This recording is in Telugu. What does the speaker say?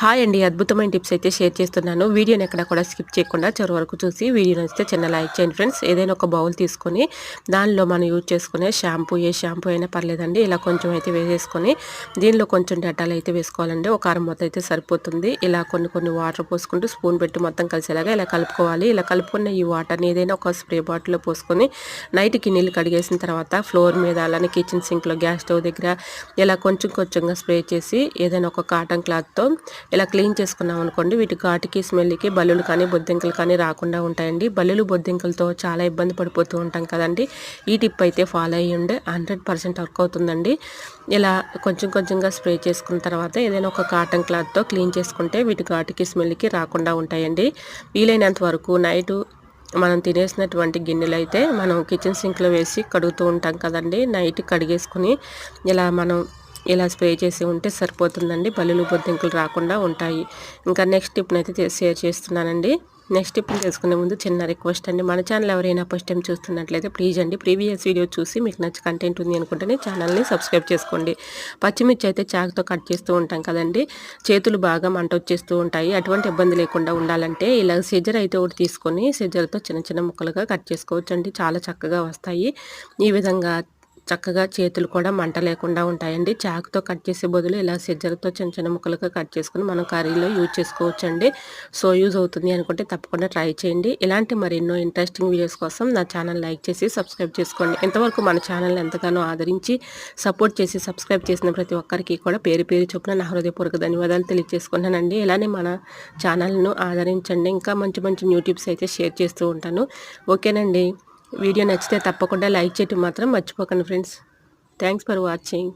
హాయ్ అండి, అద్భుతమైన టిప్స్ అయితే షేర్ చేస్తున్నాను. వీడియోని ఎక్కడ కూడా స్కిప్ చేయకుండా చివరి వరకు చూసి వీడియో నచ్చితే చిన్న లైక్ చేయండి ఫ్రెండ్స్. ఏదైనా ఒక బౌల్ తీసుకొని దానిలో మనం యూజ్ చేసుకునే షాంపూ, ఏ షాంపూ అయినా పర్లేదండి. ఇలా కొంచెం అయితే వేసేసుకొని దీనిలో కొంచెం డెటాల్ అయితే వేసుకోవాలండి. ఒక అర మూత అయితే సరిపోతుంది. ఇలా కొన్ని వాటర్ పోసుకుంటూ స్పూన్ పెట్టి మొత్తం కలిసేలాగా ఇలా కలుపుకోవాలి. ఇలా కలుపుకున్న ఈ వాటర్ని ఏదైనా ఒక స్ప్రే బాటిల్లో పోసుకొని నైట్కి నీళ్ళు కడిగేసిన తర్వాత ఫ్లోర్ మీద అలానే కిచెన్ సింక్లో గ్యాస్ స్టవ్ దగ్గర ఇలా కొంచెంగా స్ప్రే చేసి ఏదైనా ఒక కాటన్ క్లాత్తో ఇలా క్లీన్ చేసుకున్నాం అనుకోండి, వీటి ఘాటుకి స్మెల్కి బల్లులు కానీ బొద్దింకలు కానీ రాకుండా ఉంటాయండి. బల్లులు బొద్దింకలతో చాలా ఇబ్బంది పడిపోతూ ఉంటాం కదండి. ఈ టిప్ అయితే ఫాలో అయ్యండి, 100% వర్క్ అవుతుందండి. ఇలా కొంచెంగా స్ప్రే చేసుకున్న తర్వాత ఏదైనా ఒక కాటన్ క్లాత్తో క్లీన్ చేసుకుంటే వీటి ఘాటుకి స్మెల్కి రాకుండా ఉంటాయండి. వీలైనంత వరకు నైటు మనం తినేసినటువంటి గిన్నెలు అయితే మనం కిచెన్ సింక్లో వేసి కడుగుతూ ఉంటాం కదండి. నైట్ కడిగేసుకుని ఇలా స్ప్రే చేసి ఉంటే సరిపోతుందండి. బల్లులు బొద్దింకలు రాకుండా ఉంటాయి. ఇంకా నెక్స్ట్ టిప్నైతే షేర్ చేస్తున్నానండి. నెక్స్ట్ టిప్ని తెలుసుకునే ముందు చిన్న రిక్వెస్ట్ అండి, మన ఛానల్ ఎవరైనా ఫస్ట్ టైం చూస్తున్నట్లయితే ప్లీజ్ అండి ప్రీవియస్ వీడియో చూసి మీకు నచ్చ కంటెంట్ ఉంది అనుకుంటేనే ఛానల్ని సబ్స్క్రైబ్ చేసుకోండి. పచ్చిమిర్చి అయితే చాకుతో కట్ చేస్తూ ఉంటాం కదండి, చేతులు బాగా మంట వచ్చేస్తూ ఉంటాయి. అటువంటి ఇబ్బంది లేకుండా ఉండాలంటే ఇలా సిజర్ అయితే ఒకటి తీసుకొని సిజర్తో చిన్న ముక్కలుగా కట్ చేసుకోవచ్చు అండి. చాలా చక్కగా వస్తాయి. ఈ విధంగా చక్కగా చేతులు కూడా మంట లేకుండా ఉంటాయండి. చాకుతో కట్ చేసే బదులు ఇలా సిజర్తో చిన్న ముక్కలుగా కట్ చేసుకుని మనం కర్రీలో యూజ్ చేసుకోవచ్చండి. సో యూజ్ అవుతుంది అనుకుంటే తప్పకుండా ట్రై చేయండి. ఇలాంటి మరెన్నో ఇంట్రెస్టింగ్ వీడియోస్ కోసం నా ఛానల్ లైక్ చేసి సబ్స్క్రైబ్ చేసుకోండి. ఇంతవరకు మన ఛానల్ ఎంతగానో ఆదరించి సపోర్ట్ చేసి సబ్స్క్రైబ్ చేసిన ప్రతి ఒక్కరికి కూడా పేరు చొప్పున నా హృదయపూర్వక ధన్యవాదాలు తెలియజేసుకుంటానండి. ఇలానే మన ఛానల్ను ఆదరించండి. ఇంకా మంచి న్యూ టిప్స్ అయితే షేర్ చేస్తూ ఉంటాను. ఓకేనండి. వీడియో నచ్చితే తప్పకుండా లైక్ చేయటం మాత్రం మర్చిపోకండి ఫ్రెండ్స్. Thanks for watching.